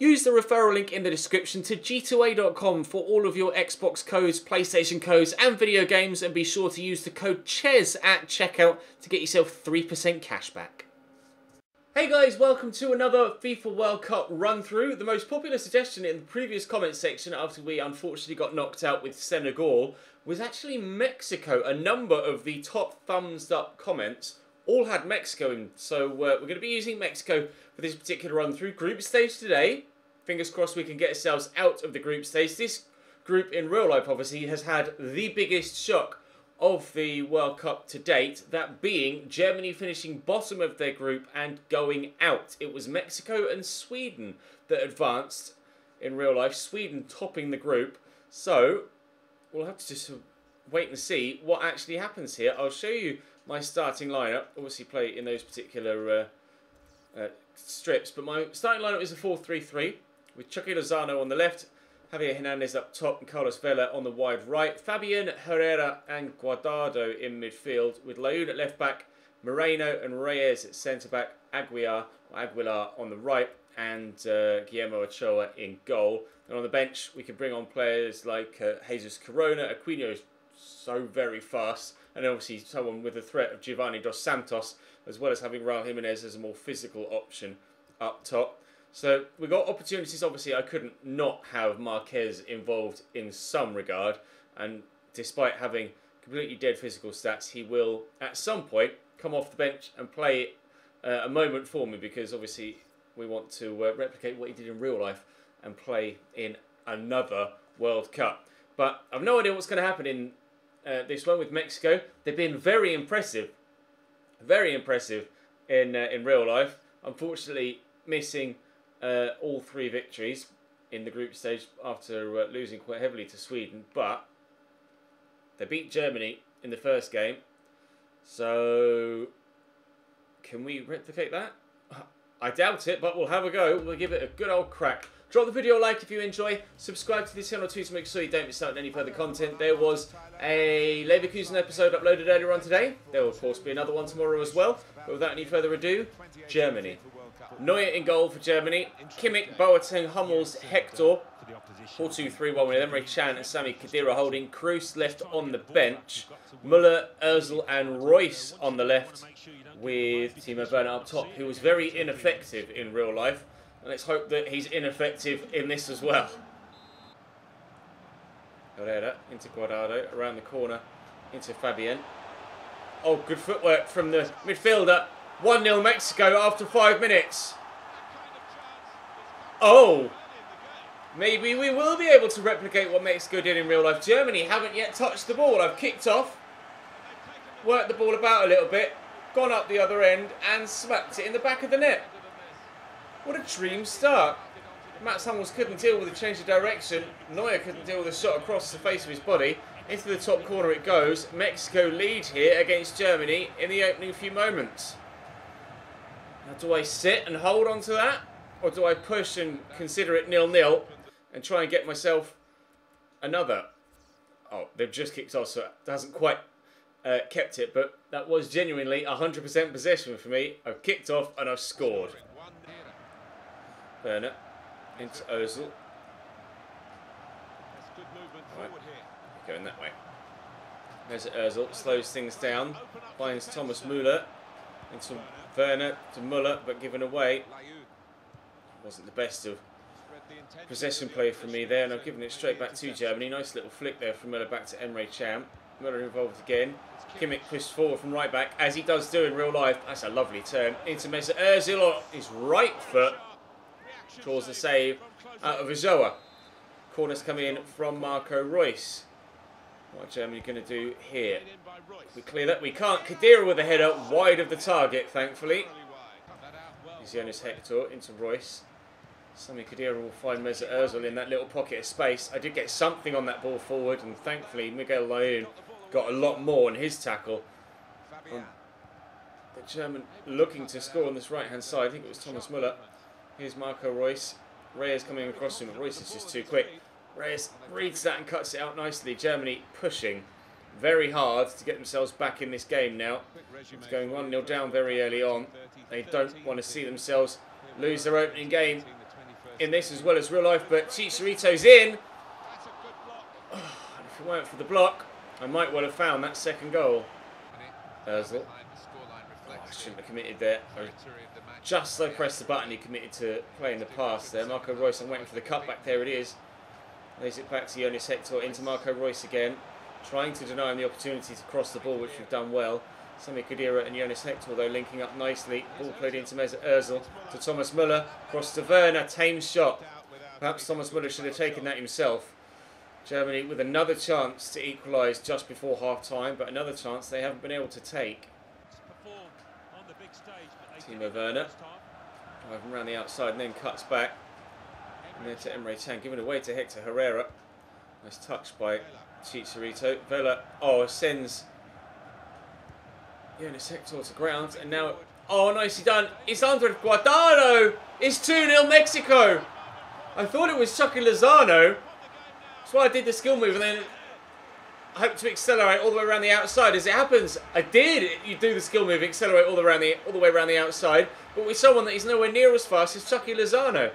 Use the referral link in the description to g2a.com for all of your Xbox codes, PlayStation codes and video games, and be sure to use the code CHES at checkout to get yourself 3% cashback. Hey guys, welcome to another FIFA World Cup run through. The most popular suggestion in the previous comment section after we unfortunately got knocked out with Senegal was actually Mexico. A number of the top thumbs up comments all had Mexico in, so we're going to be using Mexico for this particular run through. Group stage today. Fingers crossed we can get ourselves out of the group stage. This group in real life obviously has had the biggest shock of the World Cup to date, that being Germany finishing bottom of their group and going out. It was Mexico and Sweden that advanced in real life, Sweden topping the group. So we'll have to just wait and see what actually happens here. I'll show you my starting lineup, obviously play in those particular strips, but my starting lineup is a 4-3-3 with Chucky Lozano on the left, Javier Hernandez up top and Carlos Vela on the wide right, Fabian, Herrera and Guardado in midfield with Layun at left back, Moreno and Reyes at centre back, Aguilar on the right and Guillermo Ochoa in goal. And on the bench we can bring on players like Jesus Corona. Aquino is so very fast, and obviously someone with the threat of Giovanni Dos Santos, as well as having Raul Jimenez as a more physical option up top. So we got opportunities. Obviously I couldn't not have Marquez involved in some regard, and despite having completely dead physical stats, he will at some point come off the bench and play a moment for me, because obviously we want to replicate what he did in real life and play in another World Cup. But I've no idea what's going to happen in this one with Mexico. They've been very impressive in real life. Unfortunately, missing all three victories in the group stage after losing quite heavily to Sweden. But they beat Germany in the first game. So can we replicate that? I doubt it, but we'll have a go. We'll give it a good old crack. Drop the video a like if you enjoy. Subscribe to this channel too to make sure you don't miss out on any further content. There was a Leverkusen episode uploaded earlier on today. There will of course be another one tomorrow as well. But without any further ado, Germany. Neuer in goal for Germany. Kimmich, Boateng, Hummels, Hector. 4-2-3-1 with Emre Can and Sami Khedira holding. Kroos left on the bench. Müller, Ozil and Royce on the left, with Timo Werner up top, who was very ineffective in real life. And let's hope that he's ineffective in this as well. Herrera into Guardado, around the corner into Fabian. Oh, good footwork from the midfielder. 1-0 Mexico after 5 minutes. Oh, maybe we will be able to replicate what Mexico did in real life. Germany haven't yet touched the ball. I've kicked off, worked the ball about a little bit, gone up the other end and smacked it in the back of the net. What a dream start. Mats Hummels couldn't deal with the change of direction. Neuer couldn't deal with a shot across the face of his body. Into the top corner it goes. Mexico lead here against Germany in the opening few moments. Now, do I sit and hold on to that? Or do I push and consider it 0-0 and try and get myself another? Oh, they've just kicked off, so it hasn't quite kept it. But that was genuinely 100% possession for me. I've kicked off and I've scored. Werner into Ozil. Right. Going that way. There's Ozil, slows things down, finds Thomas Müller into Werner to Müller, but given away. Wasn't the best of possession play from me there, and I've given it straight back to Germany. Nice little flick there from Müller back to Emre Can. Müller involved again. Kimmich pushed forward from right back, as he does do in real life. That's a lovely turn. Into Mesut Ozil on his right foot. Draws the save out of Ochoa. Corners come in from Marco Reus. What are Germany going to do here? We clear that. We can't. Khedira with a header wide of the target, thankfully. Jonas Hector into Reus. Sami Khedira will find Mesut Ozil in that little pocket of space. I did get something on that ball forward, and thankfully Miguel Layun got a lot more in his tackle. The German looking to score on this right-hand side. I think it was Thomas Müller. Here's Marco Reus. Reyes coming across him, but Reus is just too quick. Reyes reads that and cuts it out nicely. Germany pushing very hard to get themselves back in this game now. It's going 1-0 down very early on. They don't want to see themselves lose their opening game in this as well as real life, but Chicharito's in. Oh, and if it weren't for the block, I might well have found that second goal. Ozil. Oh, I shouldn't have committed there. Just as I pressed the button, he committed to playing the pass there. Marco Reus, I'm waiting for the cutback. There it is. Lays it back to Jonas Hector, into Marco Reus again. Trying to deny him the opportunity to cross the ball, which we've done well. Sami Khedira and Jonas Hector, though, linking up nicely. Ball played into Mesut Ozil to Thomas Müller. Cross to Werner. Tame shot. Perhaps Thomas Müller should have taken that himself. Germany with another chance to equalise just before half-time, but another chance they haven't been able to take. Timo Werner driving around the outside and then cuts back. And then to Emre Can, giving away to Hector Herrera. Nice touch by Chicharito. Vela, sends Jonas Hector to ground. And now, nicely done. It's Andre Guardado. It's 2-0 Mexico. I thought it was Chucky Lozano. That's why I did the skill move and then I hope to accelerate all the way around the outside. As it happens, I did. You do the skill move, accelerate all the way around the outside, but with someone that is nowhere near as fast as Chucky Lozano.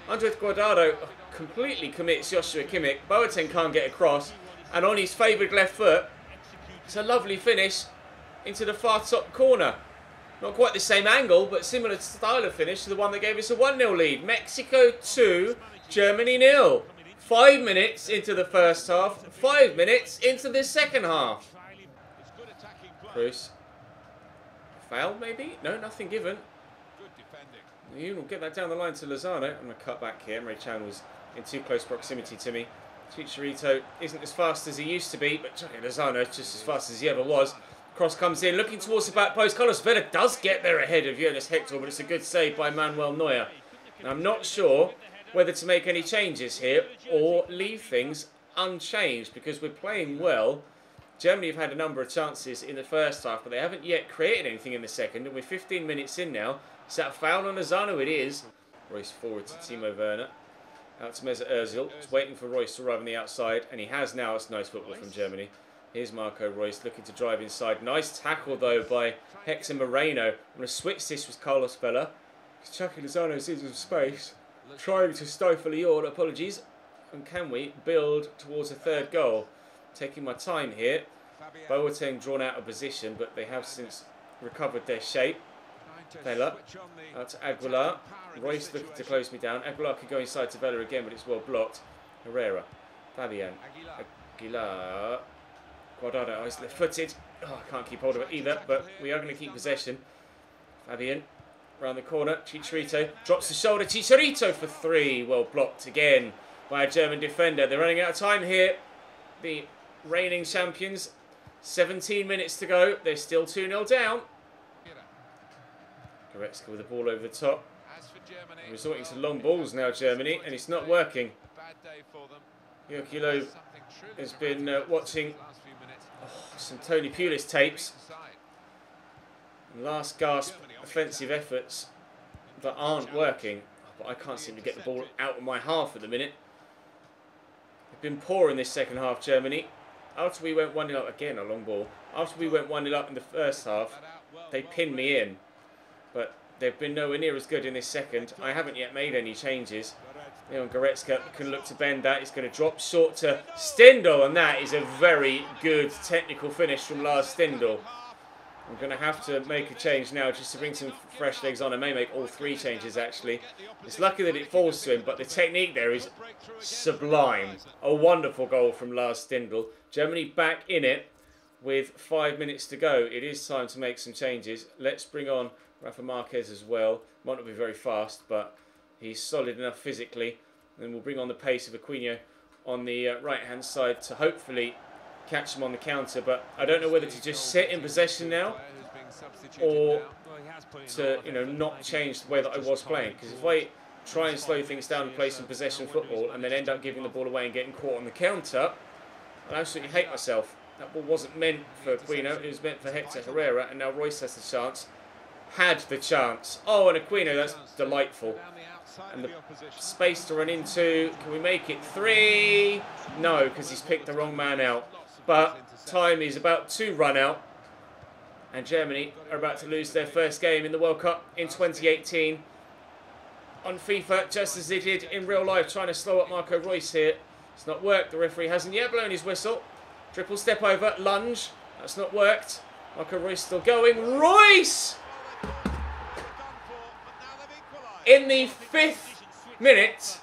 Andre Guardado completely commits Joshua Kimmich. Boateng can't get across, and on his favoured left foot, it's a lovely finish into the far top corner. Not quite the same angle, but similar style of finish to the one that gave us a 1-0 lead. Mexico 2, Germany 0. 5 minutes into the first half, 5 minutes into the second half. Cruz. Foul, maybe? No, nothing given. You will get that down the line to Lozano. I'm going to cut back here. Emre Can was in too close proximity to me. Chicharito isn't as fast as he used to be, but Lozano is just as fast as he ever was. Cross comes in, looking towards the back post. Carlos Vela does get there ahead of Jonas Hector, but it's a good save by Manuel Neuer. Now, I'm not sure whether to make any changes here or leave things unchanged because we're playing well. Germany have had a number of chances in the first half, but they haven't yet created anything in the second, and we're 15 minutes in now. Is that a foul on Lozano? It is. Royce forward to Timo Werner. Out to Mesut Ozil. He's waiting for Royce to arrive on the outside, and he has now. It's nice football from Germany. Here's Marco Reus looking to drive inside. Nice tackle, though, by Hector Moreno. I'm going to switch this with Carlos Vela. Chucky Lozano's into space. Trying to stifle a yawn, apologies. And can we build towards a third goal? Taking my time here. Boateng drawn out of position, but they have since recovered their shape. Vela out to Aguilar. Royce looking to close me down. Aguilar could go inside to Vela again, but it's well blocked. Herrera. Fabian. Aguilar. Guardado is left-footed. I can't keep hold of it either, but we are going to keep possession. Fabian. Around the corner, Chicharito drops the shoulder. Chicharito for 3. Well blocked again by a German defender. They're running out of time here. The reigning champions. 17 minutes to go. They're still 2-0 down. Goretzka with the ball over the top. Resorting to long balls now, Germany, and it's not working. Joachim Löw has been watching some Tony Pulis tapes. Last gasp offensive efforts that aren't working, but I can't seem to get the ball out of my half at the minute. They've been poor in this second half, Germany. After we went 1-0 up, again a long ball, after we went 1-0 up in the first half, they pinned me in, but they've been nowhere near as good in this second. I haven't yet made any changes. Leon Goretzka can look to bend that. He's going to drop short to Stindl, and that is a very good technical finish from Lars Stindl. I'm going to have to make a change now just to bring some fresh legs on. I may make all 3 changes, actually. It's lucky that it falls to him, but the technique there is sublime. A wonderful goal from Lars Stindl. Germany back in it with 5 minutes to go. It is time to make some changes. Let's bring on Rafa Marquez as well. Might not be very fast, but he's solid enough physically. And we'll bring on the pace of Aquino on the right-hand side to hopefully catch him on the counter, but I don't know whether to just sit in possession now or to, not change the way that I was playing. Because if I try and slow things down and play some possession football and then end up giving the ball away and getting caught on the counter, I absolutely hate myself. That ball wasn't meant for Aquino, it was meant for Hector Herrera, and now Royce has the chance. Had the chance. Oh, and Aquino, that's delightful. And the space to run into, can we make it 3? No, because he's picked the wrong man out. But time is about to run out, and Germany are about to lose their first game in the World Cup in 2018. on FIFA, just as they did in real life, trying to slow up Marco Reus here. It's not worked. The referee hasn't yet blown his whistle. Triple step over, lunge. That's not worked. Marco Reus still going. Reus! In the 5th minute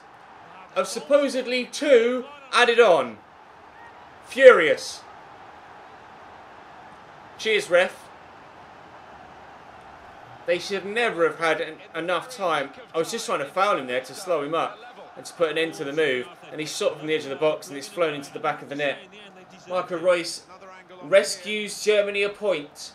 of supposedly 2 added on. Furious. Cheers, ref. They should never have had enough time. I was just trying to foul him there to slow him up and to put an end to the move. And he's shot from the edge of the box and it's flown into the back of the net. Marco Reus rescues Germany a point.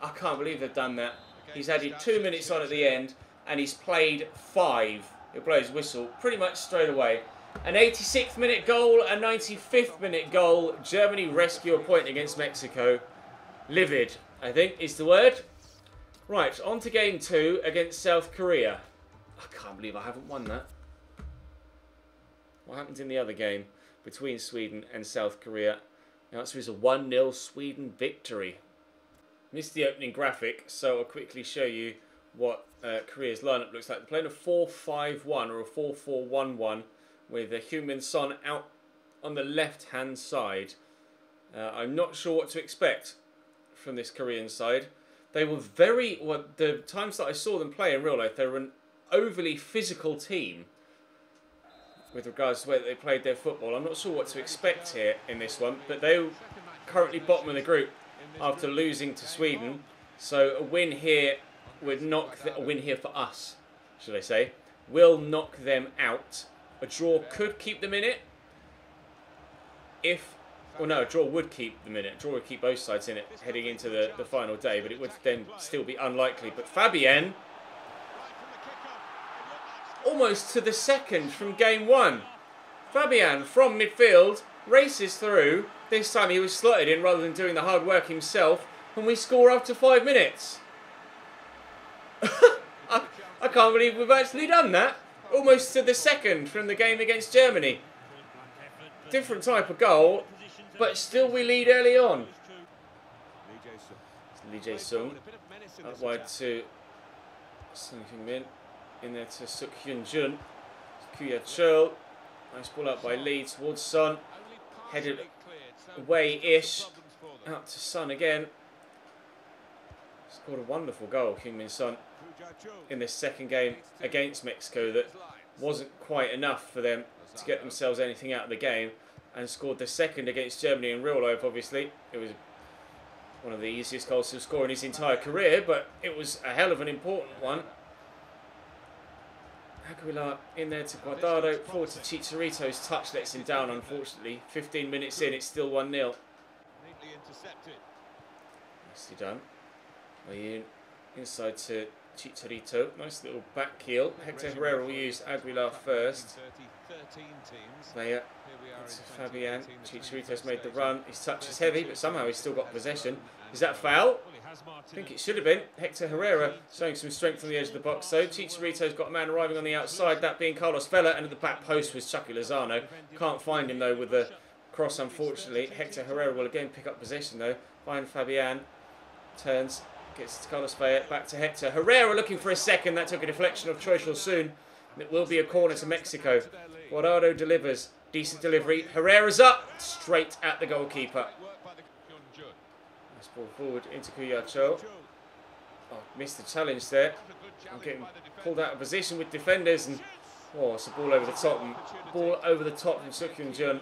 I can't believe they've done that. He's added 2 minutes on at the end and he's played 5. He'll blow his whistle pretty much straight away. An 86th minute goal, a 95th minute goal. Germany rescue a point against Mexico. Livid, I think, is the word. Right, on to game 2 against South Korea. I can't believe I haven't won that. What happened in the other game between Sweden and South Korea? The answer is a 1-0 Sweden victory. Missed the opening graphic, so I'll quickly show you what Korea's lineup looks like. They're playing a 4-5-1 or a 4-4-1-1 with Heung-min Son out on the left-hand side. I'm not sure what to expect from this Korean side. They were very... Well, the times that I saw them play in real life, they were an overly physical team with regards to where they played their football. I'm not sure what to expect here in this one, but they're currently bottom of the group after losing to Sweden. So a win here would knock... a win here for us, should I say, will knock them out. A draw could keep them in it. If... Well, no, a draw would keep them in it. A draw would keep both sides in it heading into the final day, but it would then still be unlikely. But Fabian, almost to the second from game 1. Fabian from midfield races through. This time he was slotted in rather than doing the hard work himself, and we score after 5 minutes. I can't believe we've actually done that. Almost to the second from the game against Germany. Different type of goal, but still we lead early on. Lee Jae-sung out wide to Sung Hyun-min. In there to Suk Hyun-jun. Kuya Chul. Nice ball up by Lee towards Son. Headed away-ish. Out to Son again. Scored a wonderful goal, Heung-min Son, in this second game against Mexico that wasn't quite enough for them to get themselves anything out of the game, and scored the second against Germany in real life. Obviously it was one of the easiest goals to score in his entire career, but it was a hell of an important one. Aguilar in there to Guardado, forward to Chicharito's touch lets him down, unfortunately. 15 minutes in, it's still 1-0. Nicely done. Inside to Chicharito, nice little back heel. Hector Herrera will use Aguilar first. There, it's Fabian. Chicharito's made the run. His touch is heavy, but somehow he's still got possession. Is that a foul? I think it should have been. Hector Herrera showing some strength on the edge of the box, though. Chicharito's got a man arriving on the outside, that being Carlos Vela, and at the back post was Chucky Lozano. Can't find him, though, with the cross, unfortunately. Hector Herrera will again pick up possession, though. Find Fabian. Turns. Gets to Carlos Vela, back to Hector. Herrera looking for a second. That took a deflection of Choi Shul-soon. It will be a corner to Mexico. Guardado delivers. Decent delivery. Herrera's up. Straight at the goalkeeper. Nice ball forward into Kuyacho. Oh, missed the challenge there. I'm getting pulled out of position with defenders. And oh, it's a ball over the top. And ball over the top from Suk Hyun-jun.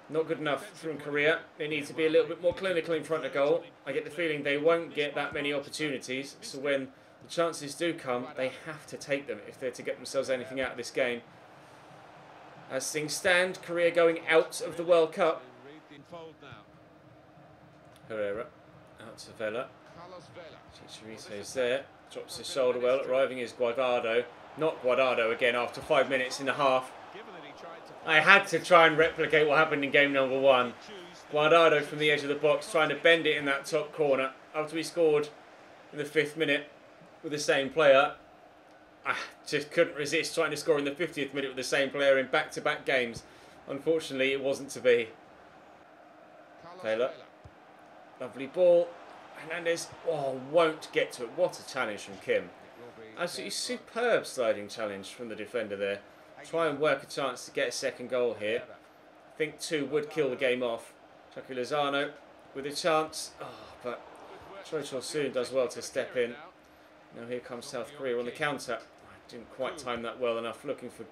Not good enough from Korea. They need to be a little bit more clinical in front of goal. I get the feeling they won't get that many opportunities. So when the chances do come, they have to take them if they're to get themselves anything out of this game. As things stand, Korea going out of the World Cup. Herrera out to Vela. Chicharito's there. Drops his shoulder well. Arriving is Guardado. Not Guardado again after 5 minutes in the half. I had to try and replicate what happened in game number 1. Guardado from the edge of the box trying to bend it in that top corner. After we scored in the 5th minute with the same player, I just couldn't resist trying to score in the 50th minute with the same player in back-to-back games. Unfortunately, it wasn't to be. Taylor. Lovely ball. Hernandez, oh, won't get to it. What a challenge from Kim. Absolutely superb sliding challenge from the defender there. Try and work a chance to get a second goal here. I think 2 would kill the game off. Chucky Lozano with a chance. Oh, but Choi Chol-soon does well to step in. Now here comes South Korea on the counter. I didn't quite time that well enough. Looking for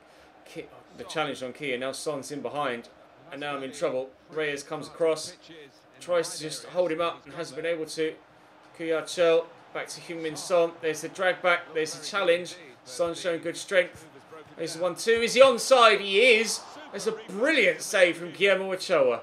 the challenge on Kia. Now Son's in behind. And now I'm in trouble. Reyes comes across. Tries to just hold him up and hasn't been able to. Kuya Chul back to Heung-min Son. There's the drag back. There's the challenge. Son showing good strength. There's the 1-2. Is he onside? He is. There's a brilliant save from Guillermo Ochoa.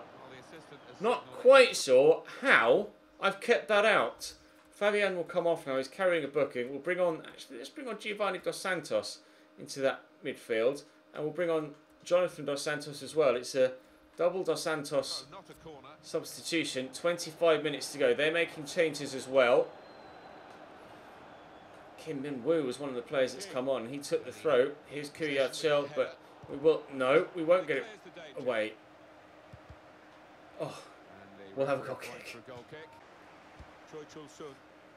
Not quite sure how I've kept that out. Fabian will come off now. He's carrying a booking. We'll bring on... Actually, let's bring on Giovanni Dos Santos into that midfield. And we'll bring on Jonathan Dos Santos as well. It's a double Dos Santos substitution. 25 minutes to go. They're making changes as well. Kim Min-woo was one of the players that's come on. He took the throw. Here's Kuya Chul, but we will... No, we won't get it away. Oh, we'll have a goal kick.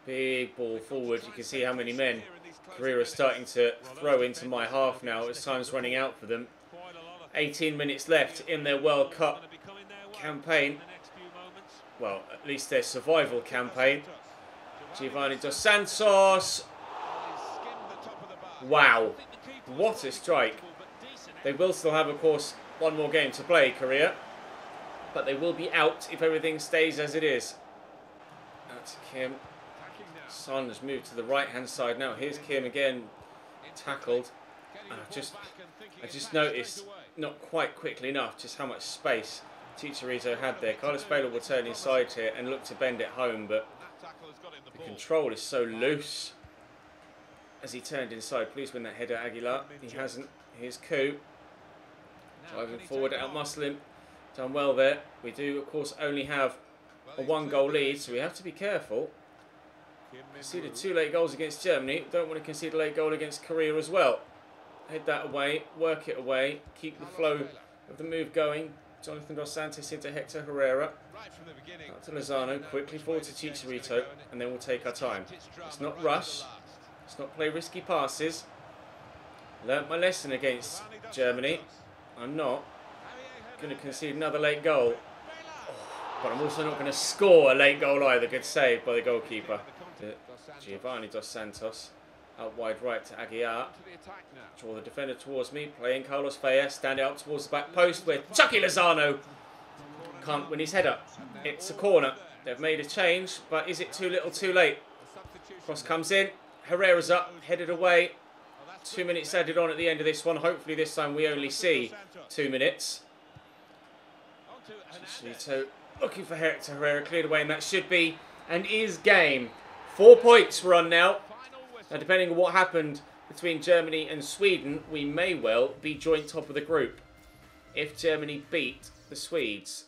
Big ball forward. You can see how many men Korea are starting to throw into my half now as time's running out for them. 18 minutes left in their World Cup campaign. Well, at least their survival campaign. Giovanni Dos Santos. Wow. What a strike. They will still have, of course, one more game to play, Korea. But they will be out if everything stays as it is. That's Kim. Son has moved to the right-hand side now. Here's Kim again, tackled. And I just noticed, not quite quickly enough, just how much space Chicharito had there. Carlos Vela will turn inside here and look to bend it home, but the control is so loose. As he turned inside, please win that header, Aguilar. He hasn't. Here's Koo. Driving forward, out-muscling. Done well there. We do, of course, only have a 1-goal lead, so we have to be careful. Conceded 2 late goals against Germany. Don't want to concede a late goal against Korea as well. Head that away, work it away, keep the flow of the move going. Jonathan Dos Santos into Hector Herrera. Out to Lozano, quickly forward to Chicharito, and then we'll take our time. Let's not rush. Let's not play risky passes. Learnt my lesson against Germany. I'm not going to concede another late goal. But I'm also not going to score a late goal either. Good save by the goalkeeper. Giovanni Dos Santos. Out wide right to Aguiar. Draw the defender towards me. Playing Carlos Vela. Stand out towards the back post where Chucky Lozano can't win his header. It's a corner. They've made a change, but is it too little too late? Cross comes in. Herrera's up. Headed away. 2 minutes added on at the end of this one. Hopefully this time we only see 2 minutes. Chicharito looking for Hector Herrera. Cleared away, and that should be and is game. 4 points we're on now. Now, depending on what happened between Germany and Sweden, we may well be joint top of the group. If Germany beat the Swedes,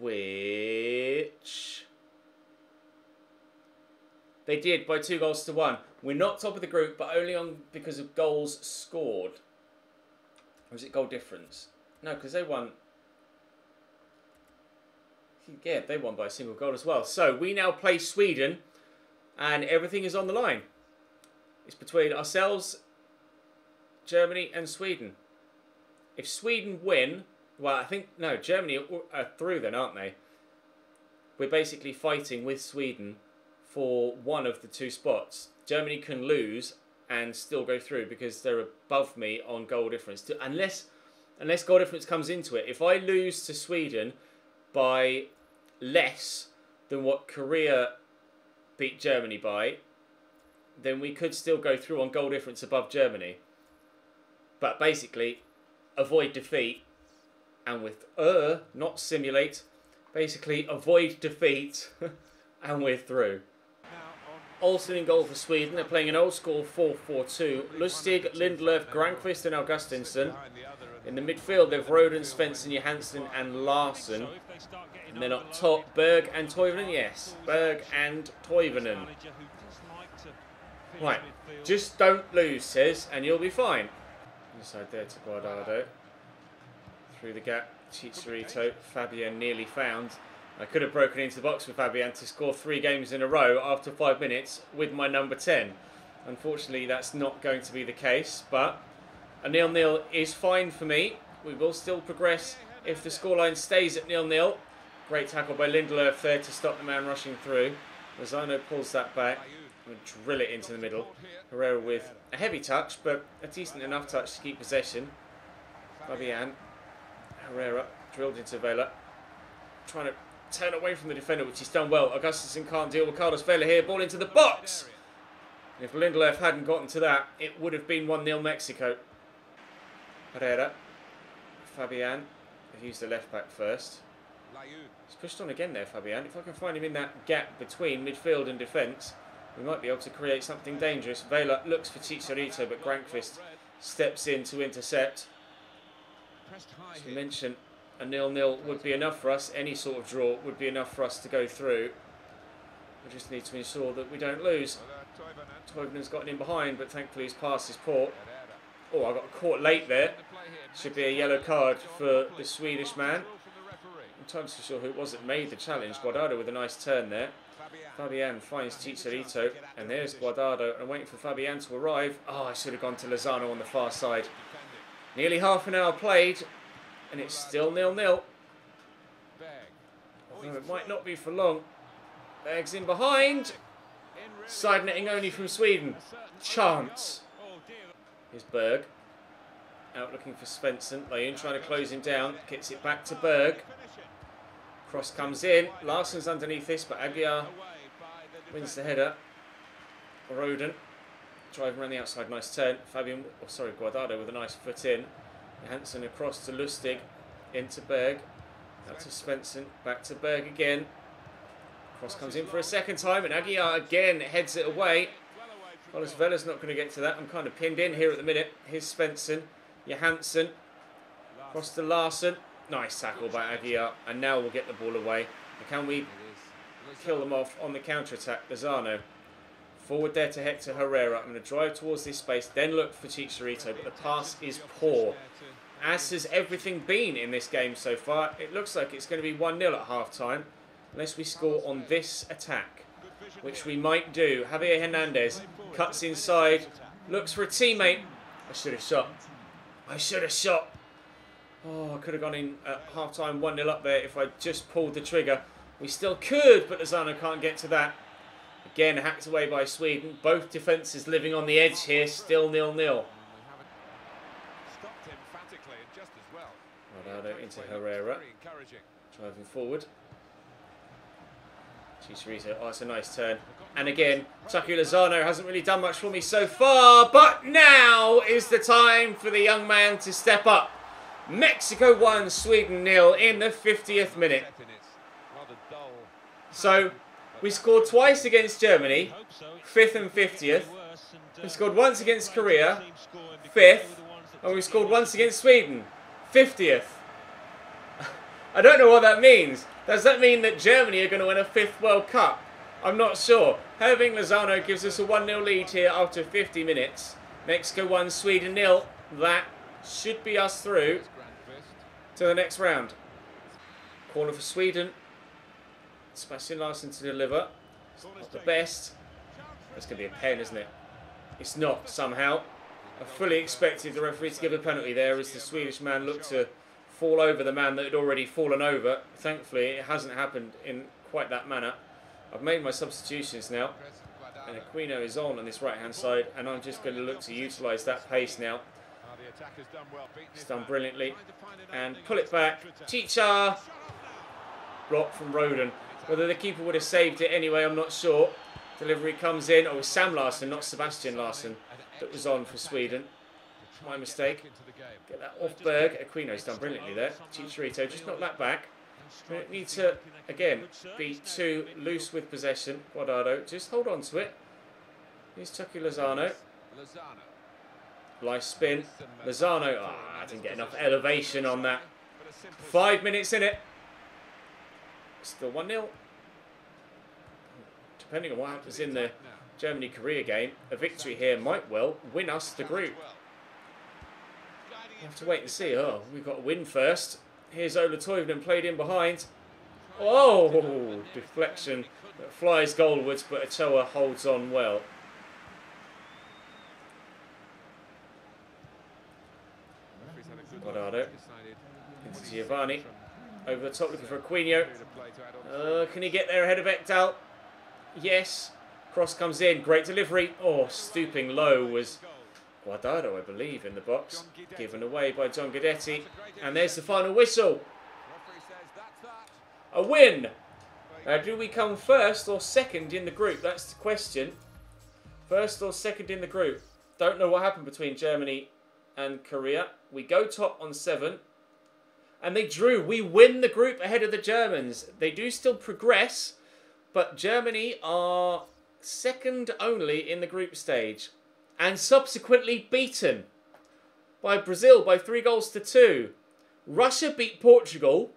which they did by 2-1. We're not top of the group, but only on because of goals scored. Or is it goal difference? No, because they won. Yeah, they won by a single goal as well. So we now play Sweden, and everything is on the line. It's between ourselves, Germany and Sweden. If Sweden win, well, I think, no, Germany are through then, aren't they? We're basically fighting with Sweden for one of the 2 spots. Germany can lose and still go through because they're above me on goal difference. Unless goal difference comes into it. If I lose to Sweden by less than what Korea beat Germany by, then we could still go through on goal difference above Germany. But basically, avoid defeat and with not simulate, basically avoid defeat and we're through. Olsen in goal for Sweden. They're playing an old school 4-4-2. Lustig, Lindelöf, Granqvist and Augustinsson. In the midfield, they've Roden, Svensson, Johansson and Larsson. And then up top, Berg and Toivonen. Yes, Berg and Toivonen. Right, just don't lose, says, and you'll be fine. Inside there to Guardado. Through the gap, Chicharito. Fabian nearly found. I could have broken into the box with Fabian to score 3 games in a row after 5 minutes with my number 10. Unfortunately, that's not going to be the case, but a 0-0 is fine for me. We will still progress if the scoreline stays at 0-0. Great tackle by Lindelöf there to stop the man rushing through. Lozano pulls that back and drill it into the middle. Herrera with a heavy touch, but a decent enough touch to keep possession. Fabian. Herrera drilled into Vela. Trying to turn away from the defender, which he's done well. Augustinson can't deal with Carlos Vela here. Ball into the box. And if Lindelöf hadn't gotten to that, it would have been 1-0 Mexico. Herrera. Fabian. He used the left back first. He's pushed on again there, Fabian. If I can find him in that gap between midfield and defence, we might be able to create something dangerous. Vela looks for Chicharito, but Grankvist steps in to intercept. As we mentioned, a 0-0 would be enough for us. Any sort of draw would be enough for us to go through. We just need to ensure that we don't lose. Toivenen's gotten in behind, but thankfully his pass is poor. Oh, I got caught late there. Should be a yellow card for the Swedish man. I'm not so sure who it was that made the challenge. Guardado with a nice turn there. Fabian finds Chicharito, and there's Guardado. I'm waiting for Fabian to arrive. Oh, I should have gone to Lozano on the far side. Nearly half an hour played, and it's still 0-0. Although it might not be for long. Berg's in behind. Side netting only from Sweden. Chance. Here's Berg. Out looking for Svensson. Leyen trying to close him down. Gets it back to Berg. Cross comes in. Larsson's underneath this, but Aguiar wins the header. Roden driving around the outside. Nice turn. Guardado with a nice foot in. Johansson across to Lustig. Into Berg. Out to Svensson. Back to Berg again. Cross comes in for a second time, and Aguiar again heads it away. Carlos Vela's not going to get to that. I'm kind of pinned in here at the minute. Here's Svensson. Johansson. Cross to Larsson. Nice tackle by Aguiar. And now we'll get the ball away. And can we kill them off on the counter-attack? Lozano. Forward there to Hector Herrera. I'm going to drive towards this space, then look for Chicharito. But the pass is poor. As has everything been in this game so far. It looks like it's going to be 1-0 at half-time. Unless we score on this attack, which we might do. Javier Hernandez cuts inside, looks for a teammate. I should have shot. I should have shot. Oh, I could have gone in at half-time 1-0 up there if I just pulled the trigger. We still could, but Lozano can't get to that. Again, hacked away by Sweden. Both defences living on the edge here, still 0-0. Ronaldo into Herrera. Driving forward. Chicharito, oh, it's a nice turn. And again, Chucky Lozano hasn't really done much for me so far, but now is the time for the young man to step up. Mexico 1, Sweden 0 in the 50th minute. So, we scored twice against Germany, 5th and 50th. We scored once against Korea, 5th. And we scored once against Sweden, 50th. I don't know what that means. Does that mean that Germany are going to win a 5th World Cup? I'm not sure. Having Lozano gives us a 1-0 lead here after 50 minutes. Mexico 1, Sweden 0. That should be us through to the next round. Corner for Sweden. Sebastian Larsson to deliver. It's not the best. That's going to be a pen, isn't it? It's not, somehow. I fully expected the referee to give a penalty there as the Swedish man looked to fall over the man that had already fallen over. Thankfully, it hasn't happened in quite that manner. I've made my substitutions now. And Aquino is on this right-hand side. And I'm just going to look to utilise that pace now. It's done brilliantly. And pull it back. Chicha! Block from Roden. Whether the keeper would have saved it anyway, I'm not sure. Delivery comes in. Oh, it was Sam Larsson, not Sebastian Larsson, that was on for Sweden. My mistake. Get that off Berg. Aquino's done brilliantly there. Chicharito, just knock that back. We don't need to, again, be too loose with possession. Guardado, just hold on to it. Here's Chucky Lozano. Nice spin. Lozano, I didn't get enough elevation on that. 5 minutes in it. Still 1-0. Depending on what happens in the Germany-Korea game, a victory here might well win us the group. We'll have to wait and see. Oh, we've got a win first. Here's Ola Toivonen played in behind. Oh, deflection that flies goalwards, but Ochoa holds on well. Guardado. Into Giovanni. Over the top looking for Aquino. Can he get there ahead of Ekdal? Yes. Cross comes in. Great delivery. Oh, stooping low was Guardado, I believe, in the box. Given away by John Guidetti. And there's the final whistle. A win. Now, do we come first or second in the group? That's the question. First or second in the group. Don't know what happened between Germany and Korea. We go top on 7. And they drew. We win the group ahead of the Germans. They do still progress. But Germany are second only in the group stage. And subsequently beaten by Brazil by 3-2. Russia beat Portugal.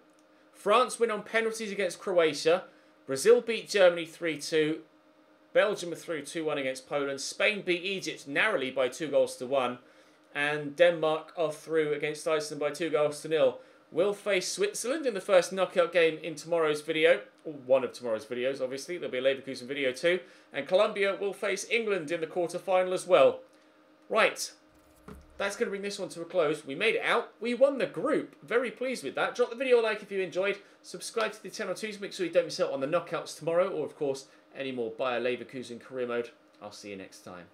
France win on penalties against Croatia. Brazil beat Germany 3-2. Belgium are through 2-1 against Poland. Spain beat Egypt narrowly by 2-1. And Denmark are through against Iceland by 2-0. We'll face Switzerland in the first knockout game in tomorrow's video. Or one of tomorrow's videos, obviously. There'll be a Leverkusen video too. And Colombia will face England in the quarter-final as well. Right. That's going to bring this one to a close. We made it out. We won the group. Very pleased with that. Drop the video a like if you enjoyed. Subscribe to the channel too to make sure you don't miss out on the knockouts tomorrow. Or, of course, any more Bayer Leverkusen career mode. I'll see you next time.